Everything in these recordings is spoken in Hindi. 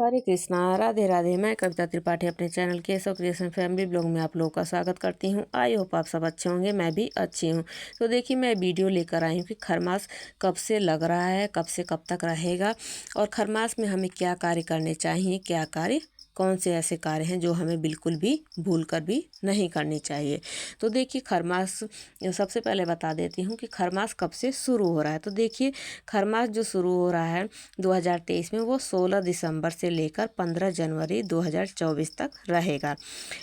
हरे कृष्णा, राधे राधे। मैं कविता त्रिपाठी अपने channel Keshav creation family blog में आप लोगों का स्वागत करती हूं। आई होप आप सब अच्छे होंगे, मैं भी अच्छी हूं। तो देखिए, मैं वीडियो लेकर आई हूं कि खरमास कब से लग रहा है, कब से कब तक रहेगा और खरमास में हमें क्या कार्य करने चाहिए, क्या कार्य, कौन से ऐसे कार्य हैं जो हमें बिल्कुल भी भूल कर भी नहीं करनी चाहिए। तो देखिए, खरमास सबसे पहले बता देती हूँ कि खरमास कब से शुरू हो रहा है। तो देखिए, खरमास जो शुरू हो रहा है 2023 में, वो 16 दिसंबर से लेकर 15 जनवरी 2024 तक रहेगा।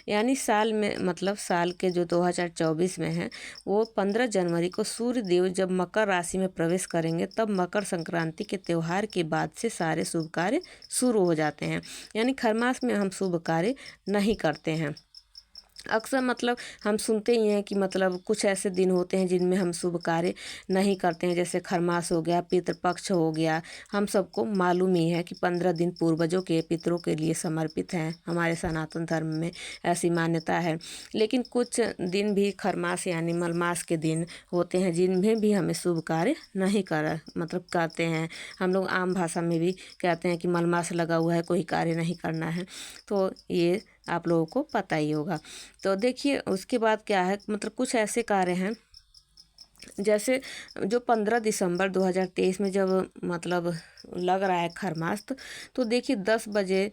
यानी साल में, मतलब साल के जो 2024 में है, वो 15 जनवरी को सूर्य देव जब मकर राशि में प्रवेश करेंगे, तब मकर संक्रांति के त्यौहार के बाद से सारे शुभ कार्य शुरू हो जाते हैं। यानी खरमास में हम शुभ कार्य नहीं करते हैं। अक्सर मतलब हम सुनते ही हैं कि मतलब कुछ ऐसे दिन होते हैं जिनमें हम शुभ कार्य नहीं करते हैं, जैसे खरमास हो गया, पितृपक्ष हो गया। हम सबको मालूम ही है कि 15 दिन पूर्वजों के, पितरों के लिए समर्पित हैं। हमारे सनातन धर्म में ऐसी मान्यता है। लेकिन कुछ दिन भी खरमास यानी मलमास के दिन होते हैं जिनमें भी हमें शुभ कार्य नहीं करते हैं। हम लोग आम भाषा में भी कहते हैं कि मलमास लगा हुआ है, कोई कार्य नहीं करना है। तो ये आप लोगों को पता ही होगा। तो देखिए, उसके बाद क्या है, मतलब कुछ ऐसे कार्य हैं जैसे जो 15 दिसंबर 2023 में जब मतलब लग रहा है खरमास, तो देखिए 10 बजे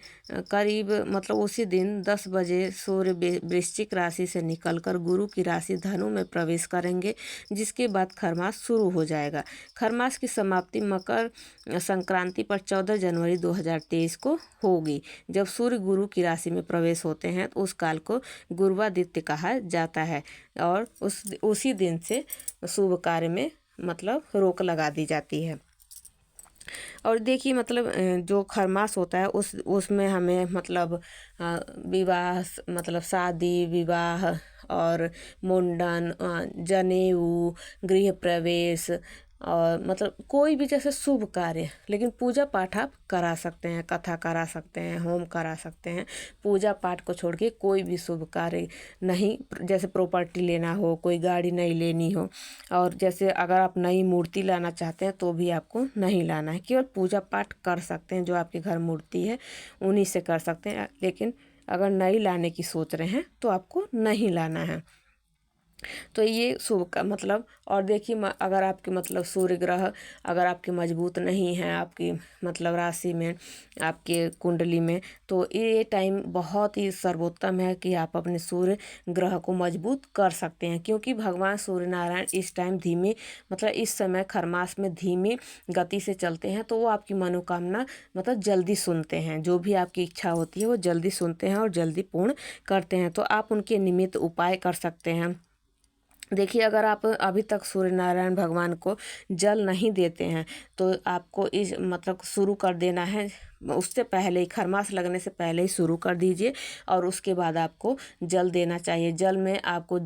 करीब, मतलब उसी दिन 10 बजे सूर्य वृश्चिक राशि से निकलकर गुरु की राशि धनु में प्रवेश करेंगे, जिसके बाद खरमास शुरू हो जाएगा। खरमास की समाप्ति मकर संक्रांति पर 14 जनवरी 2023 को होगी। जब सूर्य गुरु की राशि में प्रवेश होते हैं तो उस काल को गुरुवादित्य कहा जाता है और उसी दिन से शुभ कार्य में मतलब रोक लगा दी जाती है। और देखिए, मतलब जो खरमास होता है उसमें हमें मतलब विवाह, मतलब शादी विवाह और मुंडन, जनेऊ, गृह प्रवेश और मतलब कोई भी जैसे शुभ कार्य, लेकिन पूजा पाठ आप करा सकते हैं, कथा करा सकते हैं, होम करा सकते हैं। पूजा पाठ को छोड़ के कोई भी शुभ कार्य नहीं, जैसे प्रॉपर्टी लेना हो, कोई गाड़ी नहीं लेनी हो, और जैसे अगर आप नई मूर्ति लाना चाहते हैं तो भी आपको नहीं लाना है। केवल पूजा पाठ कर सकते हैं, जो आपके घर मूर्ति है उन्हीं से कर सकते हैं। लेकिन अगर नई लाने की सोच रहे हैं तो आपको नहीं लाना है। तो ये शुभ का मतलब। और देखिए, अगर आपके मतलब सूर्य ग्रह अगर आपके मजबूत नहीं हैं, आपकी मतलब राशि में, आपके कुंडली में, तो ये टाइम बहुत ही सर्वोत्तम है कि आप अपने सूर्य ग्रह को मजबूत कर सकते हैं। क्योंकि भगवान सूर्य नारायण इस टाइम धीमे, मतलब इस समय खरमास में धीमी गति से चलते हैं, तो वो आपकी मनोकामना मतलब जल्दी सुनते हैं। जो भी आपकी इच्छा होती है वो जल्दी सुनते हैं और जल्दी पूर्ण करते हैं। तो आप उनके निमित्त उपाय कर सकते हैं। देखिए, अगर आप अभी तक सूर्य नारायण भगवान को जल नहीं देते हैं तो आपको इस मतलब शुरू कर देना है। उससे पहले ही, खरमास लगने से पहले ही शुरू कर दीजिए और उसके बाद आपको जल देना चाहिए। जल में आपको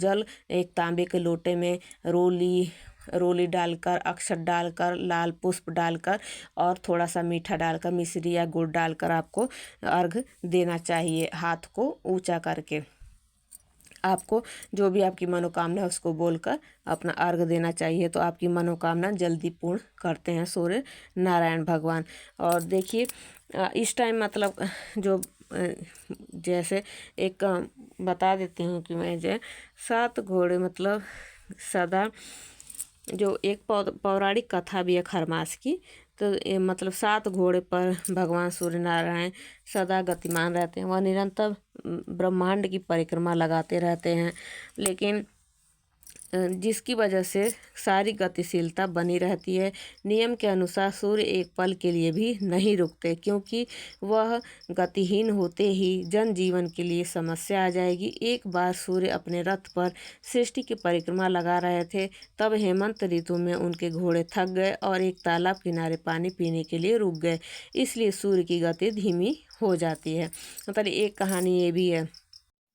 एक तांबे के लोटे में रोली डालकर, अक्षत डालकर, लाल पुष्प डालकर और थोड़ा सा मीठा डालकर, मिश्री या गुड़ डालकर आपको अर्घ देना चाहिए। हाथ को ऊंचा करके आपको जो भी आपकी मनोकामना है उसको बोलकर अपना अर्घ देना चाहिए। तो आपकी मनोकामना जल्दी पूर्ण करते हैं सूर्य नारायण भगवान। और देखिए, इस टाइम मतलब जो जैसे एक बता देती हूँ कि मैं जो 7 घोड़े, मतलब सदा जो एक पौराणिक कथा भी है खरमास की। तो ये मतलब 7 घोड़े पर भगवान सूर्य नारायण सदा गतिमान रहते हैं। वह निरंतर ब्रह्मांड की परिक्रमा लगाते रहते हैं, लेकिन जिसकी वजह से सारी गतिशीलता बनी रहती है। नियम के अनुसार सूर्य एक पल के लिए भी नहीं रुकते, क्योंकि वह गतिहीन होते ही जनजीवन के लिए समस्या आ जाएगी। एक बार सूर्य अपने रथ पर सृष्टि की परिक्रमा लगा रहे थे, तब हेमंत ऋतु में उनके घोड़े थक गए और एक तालाब किनारे पानी पीने के लिए रुक गए। इसलिए सूर्य की गति धीमी हो जाती है। मतलब एक कहानी ये भी है।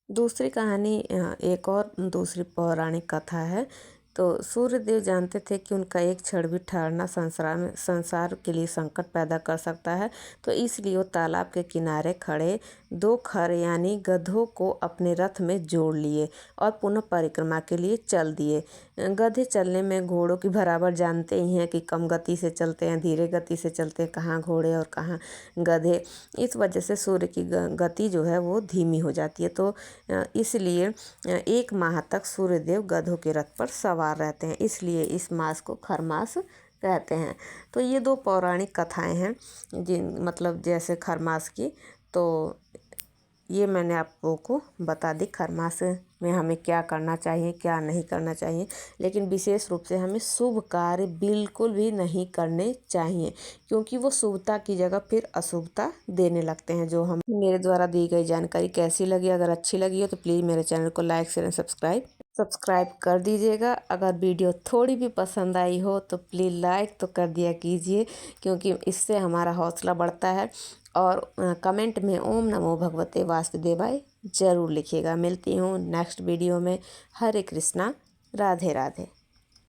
दूसरी कहानी, एक और दूसरी पौराणिक कथा है तो सूर्यदेव जानते थे कि उनका एक क्षण भी ठहरना संसार के लिए संकट पैदा कर सकता है। तो इसलिए वो तालाब के किनारे खड़े 2 खर यानी गधों को अपने रथ में जोड़ लिए और पुनः परिक्रमा के लिए चल दिए। गधे चलने में घोड़ों की बराबर जानते ही हैं कि कम गति से चलते हैं, धीरे गति से चलते हैं, कहाँ घोड़े और कहाँ गधे। इस वजह से सूर्य की गति जो है वो धीमी हो जाती है। तो इसलिए 1 माह तक सूर्यदेव गधों के रथ पर सवार रहते हैं, इसलिए इस मास को खरमास कहते हैं। तो ये 2 पौराणिक कथाएं हैं जिन मतलब जैसे खरमास की। तो ये मैंने आप लोगों को बता दी खरमास में हमें क्या करना चाहिए, क्या नहीं करना चाहिए। लेकिन विशेष रूप से हमें शुभ कार्य बिल्कुल भी नहीं करने चाहिए, क्योंकि वो शुभता की जगह फिर अशुभता देने लगते हैं। जो हम मेरे द्वारा दी गई जानकारी कैसी लगी, अगर अच्छी लगी हो तो प्लीज़ मेरे चैनल को लाइक शेयर सब्सक्राइब कर दीजिएगा। अगर वीडियो थोड़ी भी पसंद आई हो तो प्लीज़ लाइक तो कर दिया कीजिए, क्योंकि इससे हमारा हौसला बढ़ता है। और कमेंट में ओम नमो भगवते वासुदेवाय ज़रूर लिखिएगा। मिलती हूँ नेक्स्ट वीडियो में। हरे कृष्णा, राधे राधे।